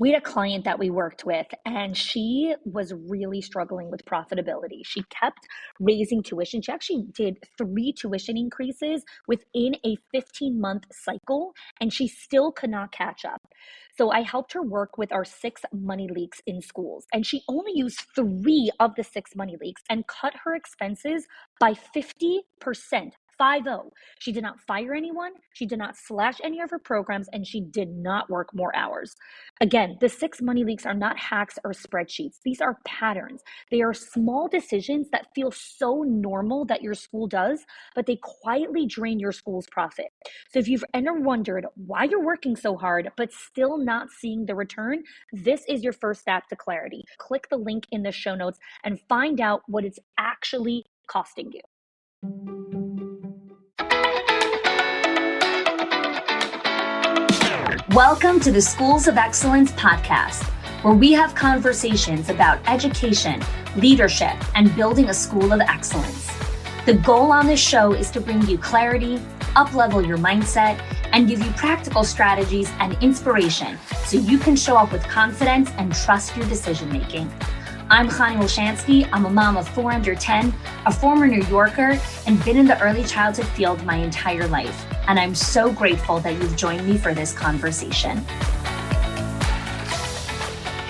We had a client that we worked with, and she was really struggling with profitability. She kept raising tuition. She actually did 3 tuition increases within a 15-month cycle, and she still could not catch up. So I helped her work with our 6 money leaks in schools, and she only used 3 of the 6 money leaks and cut her expenses by 50%. 50. She did not fire anyone, she did not slash any of her programs, and she did not work more hours. Again, the 6 money leaks are not hacks or spreadsheets. These are patterns. They are small decisions that feel so normal that your school does, but they quietly drain your school's profit. So if you've ever wondered why you're working so hard, but still not seeing the return, this is your first step to clarity. Click the link in the show notes and find out what it's actually costing you. Welcome to the Schools of Excellence podcast, where we have conversations about education, leadership, and building a school of excellence. The goal on this show is to bring you clarity, up-level your mindset, and give you practical strategies and inspiration so you can show up with confidence and trust your decision-making. I'm Chanie Wilschanski. I'm a mom of 4 under 10, a former New Yorker, and been in the early childhood field my entire life. And I'm so grateful that you've joined me for this conversation.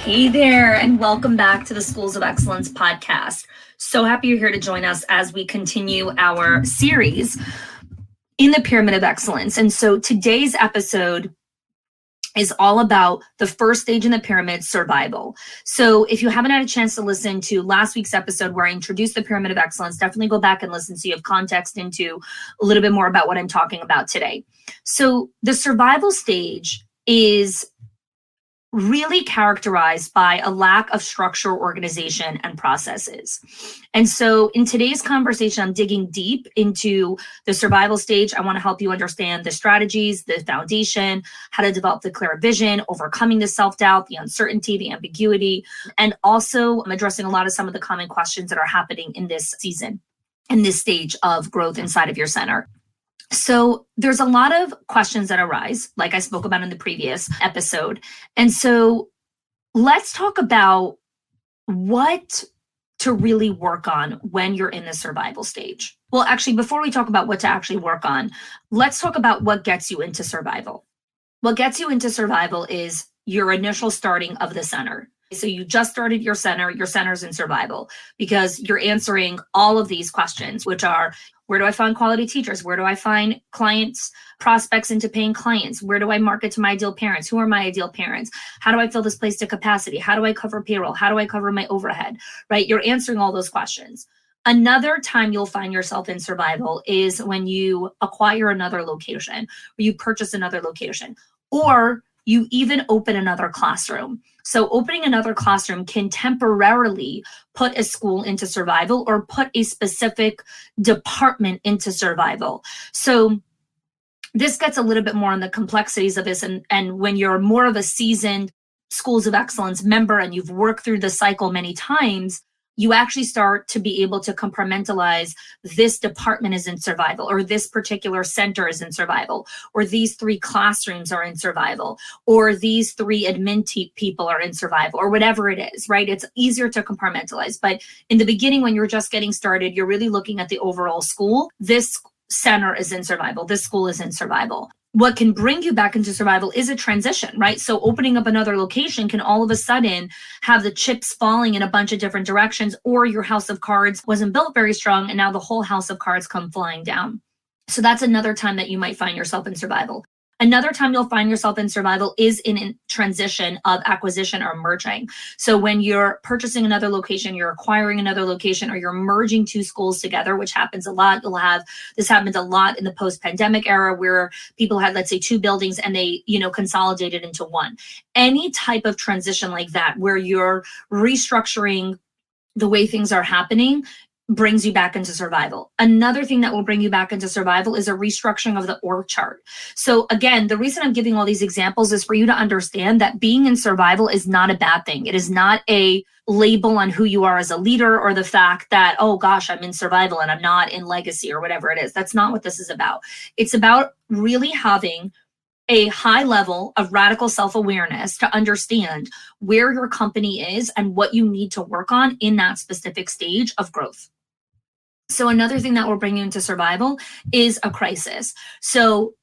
Hey there, and welcome back to the Schools of Excellence podcast. So happy you're here to join us as we continue our series in the Pyramid of Excellence. And so today's episode is all about the first stage in the pyramid, survival. So if you haven't had a chance to listen to last week's episode where I introduced the Pyramid of Excellence, definitely go back and listen so you have context into a little bit more about what I'm talking about today. So the survival stage is really characterized by a lack of structure, organization, and processes. And so in today's conversation, I'm digging deep into the survival stage. I want to help you understand the strategies, the foundation, how to develop the clear vision, overcoming the self-doubt, the uncertainty, the ambiguity, and also I'm addressing a lot of some of the common questions that are happening in this season, in this stage of growth inside of your center. So there's a lot of questions that arise, like I spoke about in the previous episode. And so let's talk about what to really work on when you're in the survival stage. Well, actually, before we talk about what to actually work on, let's talk about what gets you into survival. What gets you into survival is your initial starting of the center. So you just started your center's in survival because you're answering all of these questions, which are, where do I find quality teachers? Where do I find clients, prospects into paying clients? Where do I market to my ideal parents? Who are my ideal parents? How do I fill this place to capacity? How do I cover payroll? How do I cover my overhead, right? You're answering all those questions. Another time you'll find yourself in survival is when you acquire another location, or you purchase another location, or you even open another classroom. So opening another classroom can temporarily put a school into survival or put a specific department into survival. So this gets a little bit more on the complexities of this. And when you're more of a seasoned Schools of Excellence member and you've worked through the cycle many times, you actually start to be able to compartmentalize this department is in survival, or this particular center is in survival, or these 3 classrooms are in survival, or these 3 admin people are in survival, or whatever it is, right? It's easier to compartmentalize. But in the beginning, when you're just getting started, you're really looking at the overall school. This center is in survival. This school is in survival. What can bring you back into survival is a transition, right? So opening up another location can all of a sudden have the chips falling in a bunch of different directions, or your house of cards wasn't built very strong and now the whole house of cards come flying down. So that's another time that you might find yourself in survival. Another time you'll find yourself in survival is in a transition of acquisition or merging. So when you're purchasing another location, you're acquiring another location, or you're merging 2 schools together, which happens a lot. This happens a lot in the post-pandemic era where people had, let's say, 2 buildings and they, consolidated into one. Any type of transition like that, where you're restructuring the way things are happening, brings you back into survival. Another thing that will bring you back into survival is a restructuring of the org chart. So again, the reason I'm giving all these examples is for you to understand that being in survival is not a bad thing. It is not a label on who you are as a leader, or the fact that, oh gosh, I'm in survival and I'm not in legacy or whatever it is. That's not what this is about. It's about really having a high level of radical self-awareness to understand where your company is and what you need to work on in that specific stage of growth. So another thing that will bring you into survival is a crisis. So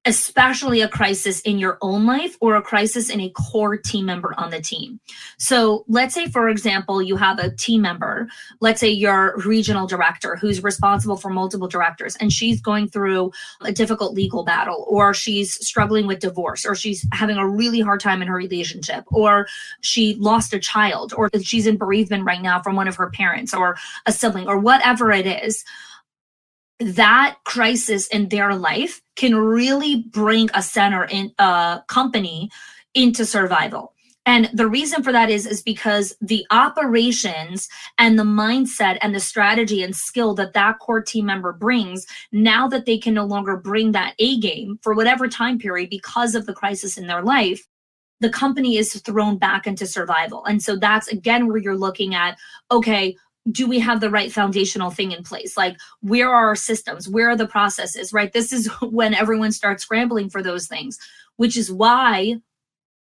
especially a crisis in your own life or a crisis in a core team member on the team. So let's say, for example, you have a team member, let's say your regional director who's responsible for multiple directors, and she's going through a difficult legal battle, or she's struggling with divorce, or she's having a really hard time in her relationship, or she lost a child, or she's in bereavement right now from one of her parents or a sibling, or whatever it is. That crisis in their life can really bring a center in a company into survival. And the reason for that is because the operations and the mindset and the strategy and skill that that core team member brings, now that they can no longer bring that A game for whatever time period because of the crisis in their life, the company is thrown back into survival. And so that's, again, where you're looking at, okay, do we have the right foundational thing in place? Like, where are our systems? Where are the processes, right? This is when everyone starts scrambling for those things, which is why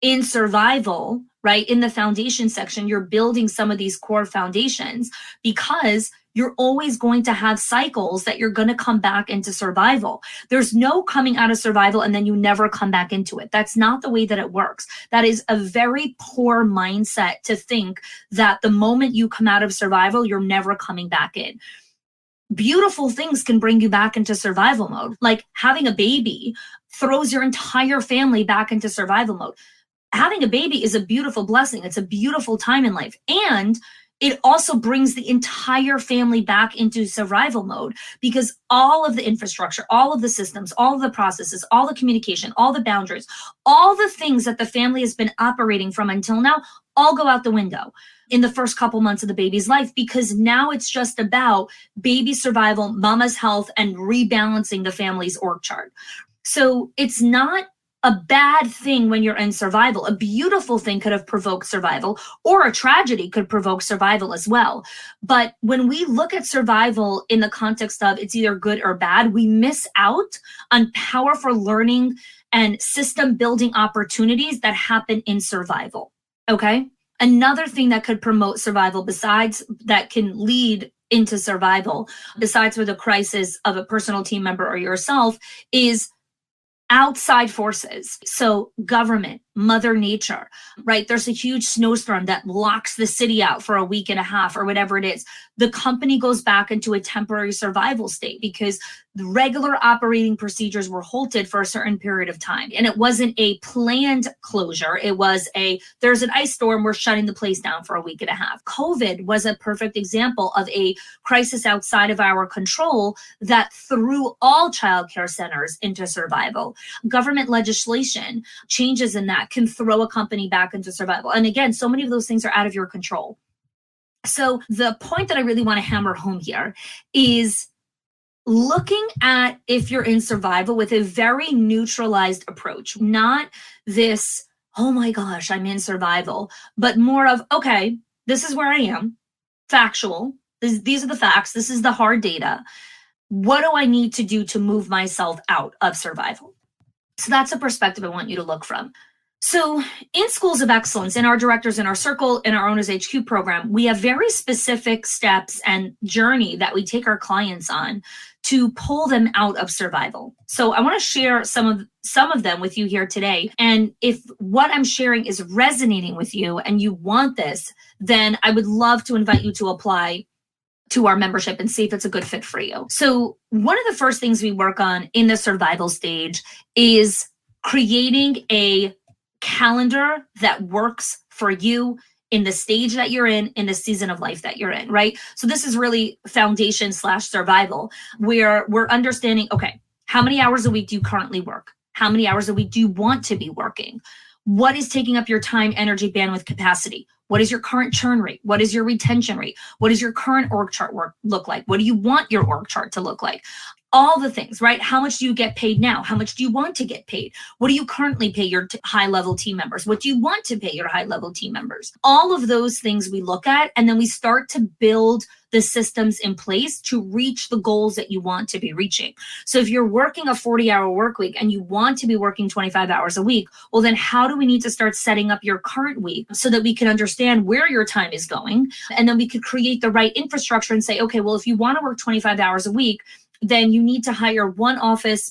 in survival, right, in the foundation section, you're building some of these core foundations, because you're always going to have cycles that you're going to come back into survival. There's no coming out of survival and then you never come back into it. That's not the way that it works. That is a very poor mindset to think that the moment you come out of survival, you're never coming back in. Beautiful things can bring you back into survival mode. Like having a baby throws your entire family back into survival mode. Having a baby is a beautiful blessing. It's a beautiful time in life. And it also brings the entire family back into survival mode, because all of the infrastructure, all of the systems, all of the processes, all the communication, all the boundaries, all the things that the family has been operating from until now, all go out the window in the first couple months of the baby's life, because now it's just about baby survival, mama's health, and rebalancing the family's org chart. So it's not a bad thing when you're in survival. A beautiful thing could have provoked survival, or a tragedy could provoke survival as well. But when we look at survival in the context of it's either good or bad, we miss out on powerful learning and system building opportunities that happen in survival. Okay? Another thing that could promote survival, besides that can lead into survival, besides for the crisis of a personal team member or yourself, is outside forces. So government, Mother Nature, right? There's a huge snowstorm that locks the city out for a week and a half or whatever it is. The company goes back into a temporary survival state because the regular operating procedures were halted for a certain period of time. And it wasn't a planned closure. It was there's an ice storm, we're shutting the place down for a week and a half. COVID was a perfect example of a crisis outside of our control that threw all childcare centers into survival. Government legislation, changes in that can throw a company back into survival. And again, so many of those things are out of your control. So the point that I really want to hammer home here is looking at if you're in survival with a very neutralized approach, not this, oh my gosh, I'm in survival, but more of, okay, this is where I am, factual. These are the facts. This is the hard data. What do I need to do to move myself out of survival? So that's a perspective I want you to look from. So in Schools of Excellence, in our Directors in Our Circle, in our Owners HQ program, we have very specific steps and journey that we take our clients on to pull them out of survival. So I want to share some of them with you here today. And if what I'm sharing is resonating with you and you want this, then I would love to invite you to apply to our membership and see if it's a good fit for you. So one of the first things we work on in the survival stage is creating a calendar that works for you in the stage that you're in the season of life that you're in, right? So this is really foundation/survival, where we're understanding, okay, how many hours a week do you currently work? How many hours a week do you want to be working? What is taking up your time, energy, bandwidth, capacity? What is your current churn rate? What is your retention rate? What does your current org chart look like? What do you want your org chart to look like? All the things, right? How much do you get paid now? How much do you want to get paid? What do you currently pay your high-level team members? What do you want to pay your high-level team members? All of those things we look at, and then we start to build the systems in place to reach the goals that you want to be reaching. So if you're working a 40-hour work week and you want to be working 25 hours a week, well, then how do we need to start setting up your current week so that we can understand where your time is going? And then we could create the right infrastructure and say, okay, well, if you want to work 25 hours a week, then you need to hire one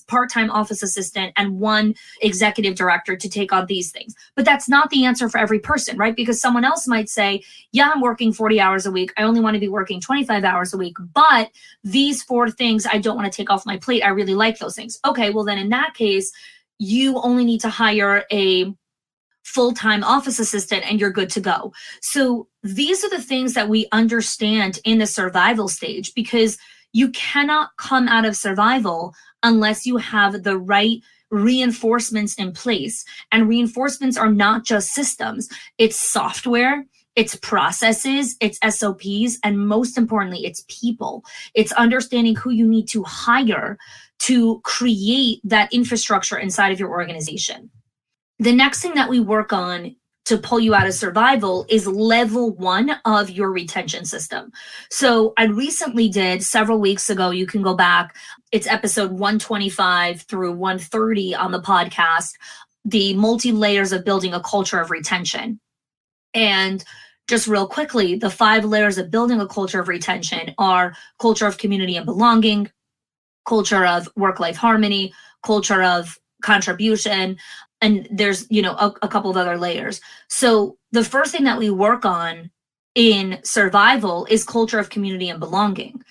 part-time office assistant and one executive director to take on these things. But that's not the answer for every person, right? Because someone else might say, yeah, I'm working 40 hours a week. I only want to be working 25 hours a week. But these 4 things I don't want to take off my plate. I really like those things. Okay, well, then in that case, you only need to hire a full-time office assistant and you're good to go. So these are the things that we understand in the survival stage, because you cannot come out of survival unless you have the right reinforcements in place. And reinforcements are not just systems. It's software, it's processes, it's SOPs, and most importantly, it's people. It's understanding who you need to hire to create that infrastructure inside of your organization. The next thing that we work on to pull you out of survival is level 1 of your retention system. So I recently did, several weeks ago, you can go back, it's episode 125 through 130 on the podcast, the multi-layers of building a culture of retention. And just real quickly, the 5 layers of building a culture of retention are culture of community and belonging, culture of work-life harmony, culture of contribution, and there's, a couple of other layers. So the first thing that we work on in survival is culture of community and belonging.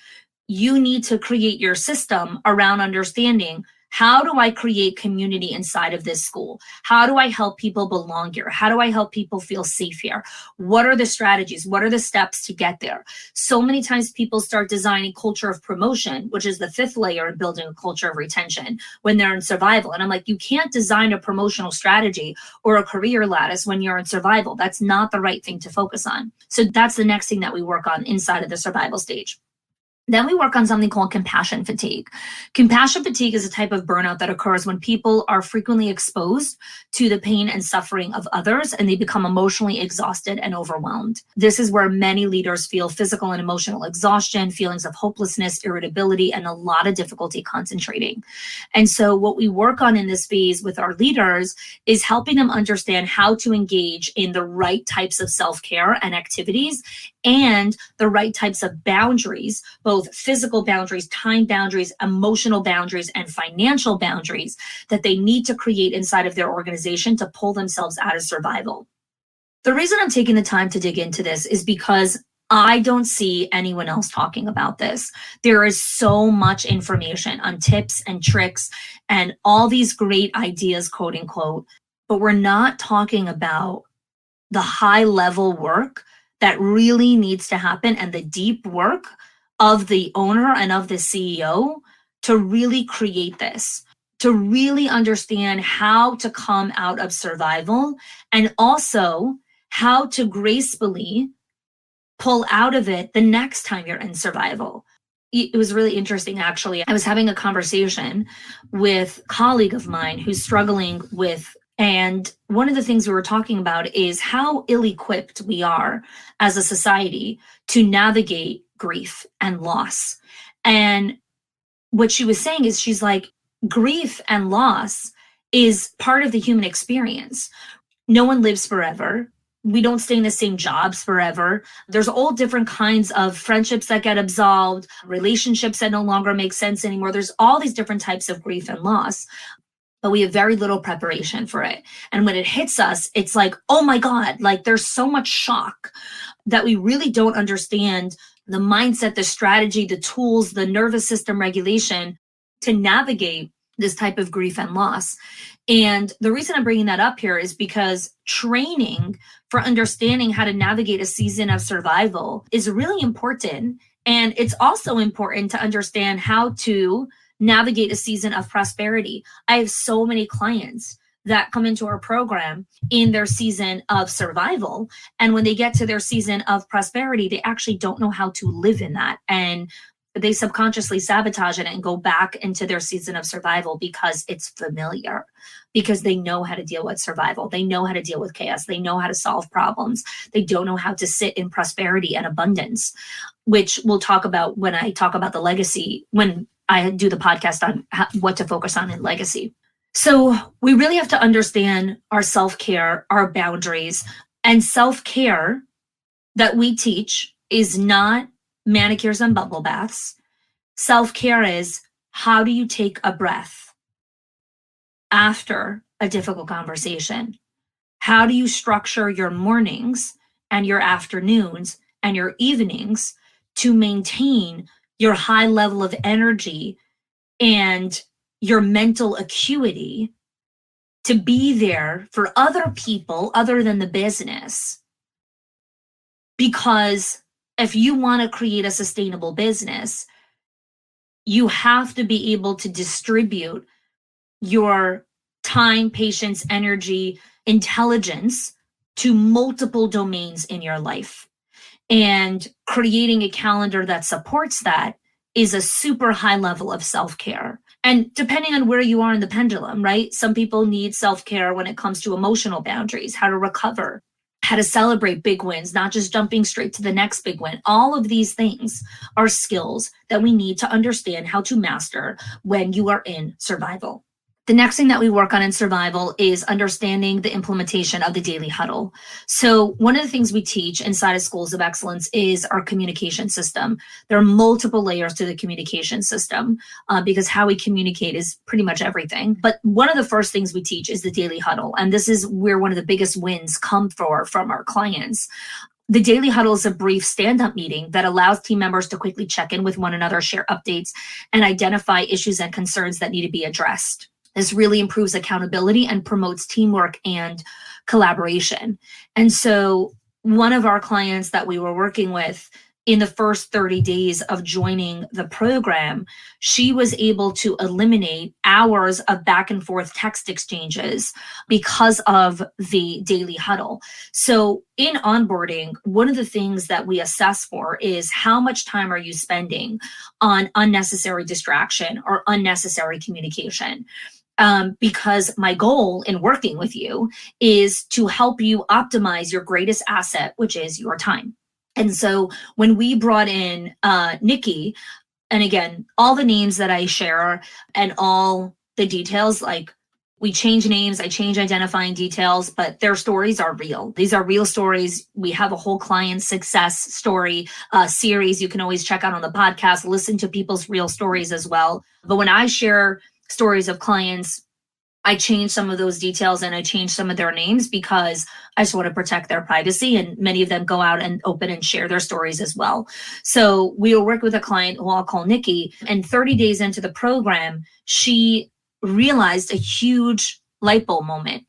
You need to create your system around understanding, how do I create community inside of this school? How do I help people belong here? How do I help people feel safe here? What are the strategies? What are the steps to get there? So many times people start designing culture of promotion, which is the 5th layer in building a culture of retention, when they're in survival. And I'm like, you can't design a promotional strategy or a career lattice when you're in survival. That's not the right thing to focus on. So that's the next thing that we work on inside of the survival stage. Then we work on something called compassion fatigue. Compassion fatigue is a type of burnout that occurs when people are frequently exposed to the pain and suffering of others, and they become emotionally exhausted and overwhelmed. This is where many leaders feel physical and emotional exhaustion, feelings of hopelessness, irritability, and a lot of difficulty concentrating. And so what we work on in this phase with our leaders is helping them understand how to engage in the right types of self-care and activities and the right types of boundaries, both physical boundaries, time boundaries, emotional boundaries, and financial boundaries that they need to create inside of their organization to pull themselves out of survival. The reason I'm taking the time to dig into this is because I don't see anyone else talking about this. There is so much information on tips and tricks and all these great ideas, quote unquote, but we're not talking about the high level work that really needs to happen and the deep work of the owner and of the CEO to really create this, to really understand how to come out of survival and also how to gracefully pull out of it the next time you're in survival. It was really interesting, actually. I was having a conversation with a colleague of mine who's struggling with, and one of the things we were talking about is how ill-equipped we are as a society to navigate grief and loss. And what she was saying is, she's like, grief and loss is part of the human experience. No one lives forever. We don't stay in the same jobs forever. There's all different kinds of friendships that get absolved, relationships that no longer make sense anymore. There's all these different types of grief and loss, but we have very little preparation for it. And when it hits us, it's like, oh my God, like there's so much shock that we really don't understand the mindset, the strategy, the tools, the nervous system regulation to navigate this type of grief and loss. And the reason I'm bringing that up here is because training for understanding how to navigate a season of survival is really important. And it's also important to understand how to navigate a season of prosperity. I have so many clients that come into our program in their season of survival. And when they get to their season of prosperity, they actually don't know how to live in that. And they subconsciously sabotage it and go back into their season of survival because it's familiar, because they know how to deal with survival. They know how to deal with chaos. They know how to solve problems. They don't know how to sit in prosperity and abundance, which we'll talk about when I talk about the legacy, when I do the podcast on what to focus on in legacy. So we really have to understand our self-care, our boundaries, and self-care that we teach is not manicures and bubble baths. Self-care is, how do you take a breath after a difficult conversation? How do you structure your mornings and your afternoons and your evenings to maintain your high level of energy and your mental acuity to be there for other people other than the business? Because if you want to create a sustainable business, you have to be able to distribute your time, patience, energy, intelligence to multiple domains in your life. And creating a calendar that supports that is a super high level of self-care. And depending on where you are in the pendulum, right? Some people need self-care when it comes to emotional boundaries, how to recover, how to celebrate big wins, not just jumping straight to the next big win. All of these things are skills that we need to understand how to master when you are in survival. The next thing that we work on in survival is understanding the implementation of the daily huddle. So one of the things we teach inside of Schools of Excellence is our communication system. There are multiple layers to the communication system because how we communicate is pretty much everything. But one of the first things we teach is the daily huddle. And this is where one of the biggest wins come from our clients. The daily huddle is a brief stand-up meeting that allows team members to quickly check in with one another, share updates, and identify issues and concerns that need to be addressed. This really improves accountability and promotes teamwork and collaboration. And so one of our clients that we were working with in the first 30 days of joining the program, she was able to eliminate hours of back and forth text exchanges because of the daily huddle. So in onboarding, one of the things that we assess for is how much time are you spending on unnecessary distraction or unnecessary communication? Because my goal in working with you is to help you optimize your greatest asset, which is your time. And so when we brought in Nikki, and again, all the names that I share and all the details, like we change names, I change identifying details, but their stories are real. These are real stories. We have a whole client success story series you can always check out on the podcast, listen to people's real stories as well. But when I share stories of clients, I change some of those details and I change some of their names because I just want to protect their privacy. And many of them go out and open and share their stories as well. So we will work with a client who I'll call Nikki. And 30 days into the program, she realized a huge light bulb moment.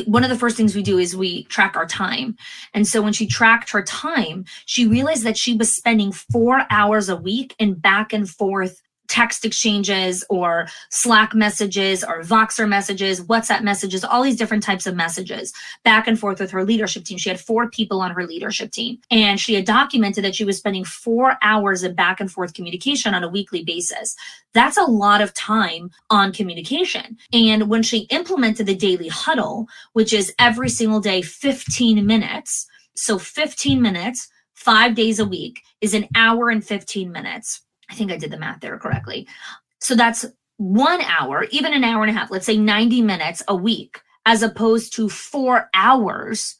One of the first things we do is we track our time. And so when she tracked her time, she realized that she was spending 4 hours a week in back and forth text exchanges or Slack messages or Voxer messages, WhatsApp messages, all these different types of messages back and forth with her leadership team. She had 4 people on her leadership team, and she had documented that she was spending 4 hours of back and forth communication on a weekly basis. That's a lot of time on communication. And when she implemented the daily huddle, which is every single day, 15 minutes, so 15 minutes, 5 days a week is an hour and 15 minutes. I think I did the math there correctly. So that's 1 hour, even an hour and a half, let's say 90 minutes a week, as opposed to 4 hours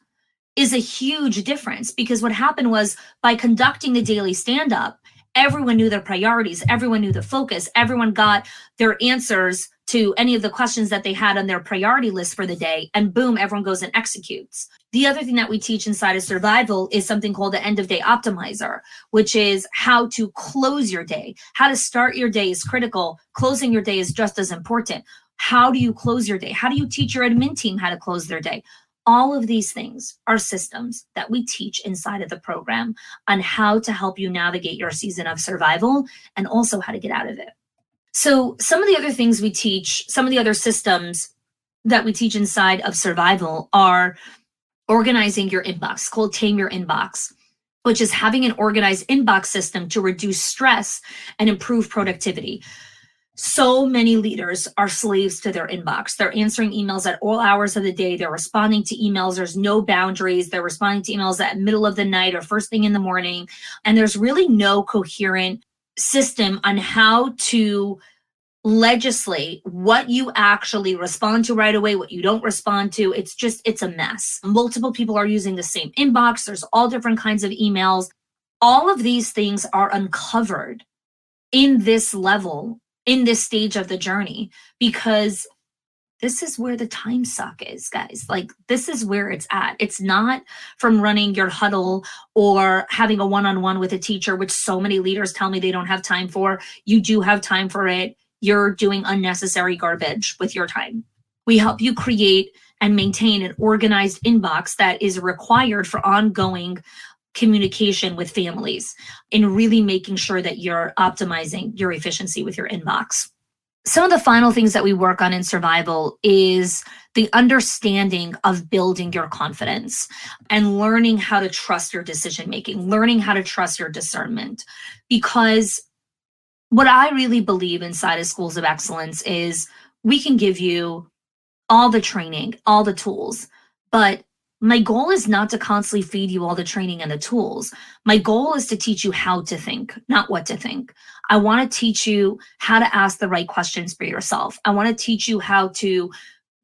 is a huge difference. Because what happened was by conducting the daily stand-up, everyone knew their priorities, everyone knew the focus, everyone got their answers to any of the questions that they had on their priority list for the day, and boom, everyone goes and executes. The other thing that we teach inside of survival is something called the end of day optimizer, which is how to close your day. How to start your day is critical. Closing your day is just as important. How do you close your day? How do you teach your admin team how to close their day? All of these things are systems that we teach inside of the program on how to help you navigate your season of survival and also how to get out of it. So some of the other things we teach, some of the other systems that we teach inside of survival are organizing your inbox, called Tame Your Inbox. which is having an organized inbox system to reduce stress and improve productivity. So many leaders are slaves to their inbox. They're answering emails at all hours of the day. They're responding to emails. There's no boundaries. They're responding to emails at middle of the night or first thing in the morning. And there's really no coherent system on how to legislate what you actually respond to right away, what you don't respond to. It's a mess. Multiple people are using the same inbox. There's all different kinds of emails. All of these things are uncovered in this level, in this stage of the journey, because this is where the time suck is, guys. Like, this is where it's at. It's not from running your huddle or having a one-on-one with a teacher, which so many leaders tell me they don't have time for. You do have time for it. You're doing unnecessary garbage with your time. We help you create and maintain an organized inbox that is required for ongoing communication with families and really making sure that you're optimizing your efficiency with your inbox. Some of the final things that we work on in survival is the understanding of building your confidence and learning how to trust your decision making, learning how to trust your discernment. Because what I really believe inside of Schools of Excellence is we can give you all the training, all the tools, but my goal is not to constantly feed you all the training and the tools. My goal is to teach you how to think, not what to think. I want to teach you how to ask the right questions for yourself. I want to teach you how to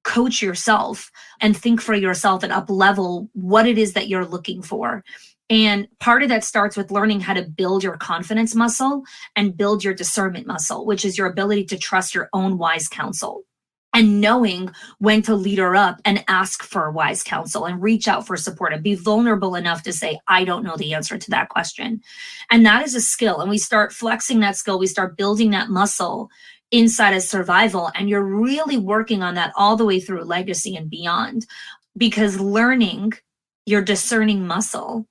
coach yourself and think for yourself and up-level what it is that you're looking for. And part of that starts with learning how to build your confidence muscle and build your discernment muscle, which is your ability to trust your own wise counsel and knowing when to leader up and ask for wise counsel and reach out for support and be vulnerable enough to say, I don't know the answer to that question. And that is a skill. And we start flexing that skill. We start building that muscle inside of survival. And you're really working on that all the way through legacy and beyond, because learning your discerning muscle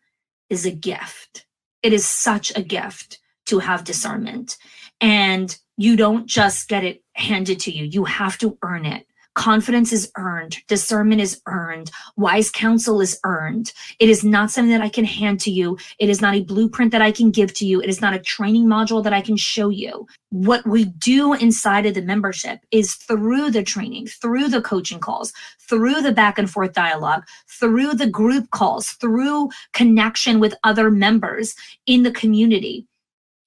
is a gift. It is such a gift to have discernment. And you don't just get it handed to you. You have to earn it. Confidence is earned. Discernment is earned. Wise counsel is earned. It is not something that I can hand to you. It is not a blueprint that I can give to you. It is not a training module that I can show you. What we do inside of the membership is through the training, through the coaching calls, through the back and forth dialogue, through the group calls, through connection with other members in the community,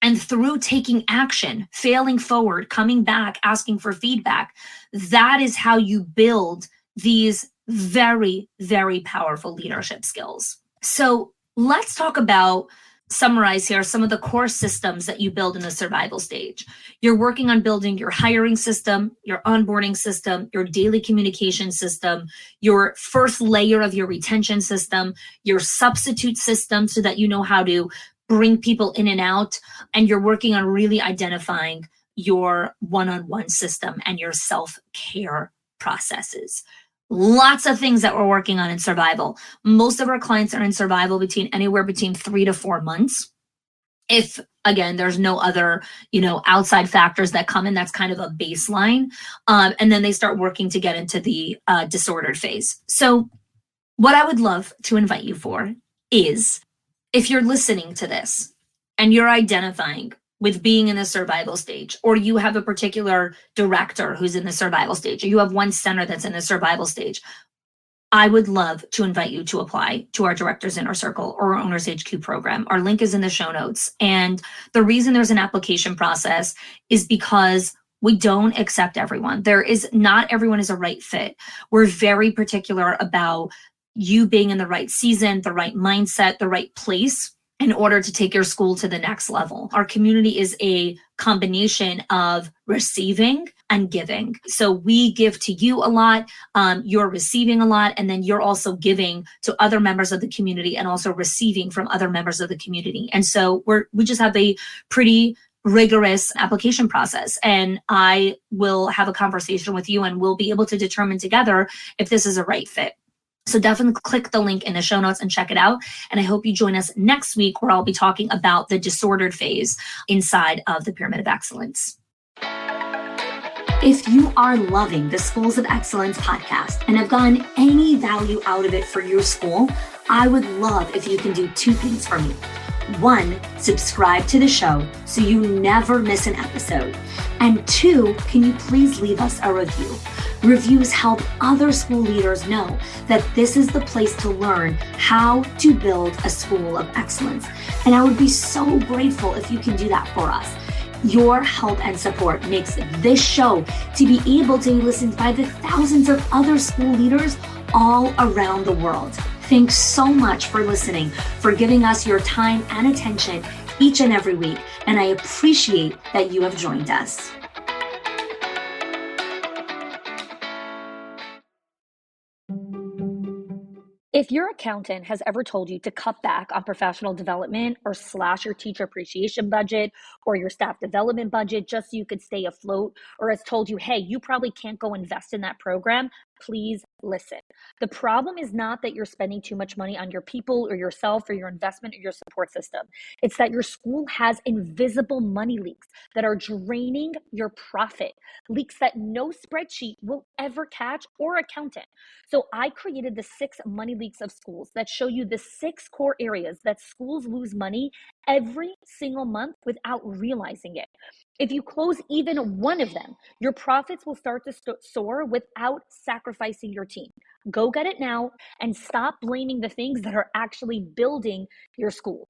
and through taking action, failing forward, coming back, asking for feedback. That is how you build these very, very powerful leadership skills. So let's talk about, summarize here, some of the core systems that you build in the survival stage. You're working on building your hiring system, your onboarding system, your daily communication system, your first layer of your retention system, your substitute system so that you know how to bring people in and out, and you're working on really identifying your one-on-one system and your self-care processes. Lots of things that we're working on in survival. Most of our clients are in survival anywhere between 3 to 4 months. If, again, there's no other, outside factors that come in, that's kind of a baseline. And then they start working to get into the disordered phase. So what I would love to invite you for is, if you're listening to this and you're identifying with being in the survival stage, or you have a particular director who's in the survival stage, or you have one center that's in the survival stage, I would love to invite you to apply to our Directors Inner Circle or our Owners HQ program. Our link is in the show notes. And the reason there's an application process is because we don't accept everyone. Not everyone is a right fit. We're very particular about you being in the right season, the right mindset, the right place in order to take your school to the next level. Our community is a combination of receiving and giving. So we give to you a lot, you're receiving a lot, and then you're also giving to other members of the community and also receiving from other members of the community. And so we just have a pretty rigorous application process, and I will have a conversation with you and we'll be able to determine together if this is a right fit. So definitely click the link in the show notes and check it out. And I hope you join us next week, where I'll be talking about the disordered phase inside of the Pyramid of Excellence. If you are loving the Schools of Excellence podcast and have gotten any value out of it for your school, I would love if you can do two things for me. One, subscribe to the show so you never miss an episode. And two, can you please leave us a review? Reviews help other school leaders know that this is the place to learn how to build a school of excellence. And I would be so grateful if you can do that for us. Your help and support makes this show to be able to be listened by the thousands of other school leaders all around the world. Thanks so much for listening, for giving us your time and attention each and every week, and I appreciate that you have joined us. If your accountant has ever told you to cut back on professional development or slash your teacher appreciation budget or your staff development budget just so you could stay afloat, or has told you, hey, you probably can't go invest in that program, please listen. The problem is not that you're spending too much money on your people or yourself or your investment or your support system. It's that your school has invisible money leaks that are draining your profit, leaks that no spreadsheet will ever catch or accountant. So I created the 6 money leaks of schools that show you the 6 core areas that schools lose money every single month without realizing it. If you close even one of them, your profits will start to soar without sacrificing your team. Go get it now and stop blaming the things that are actually building your school.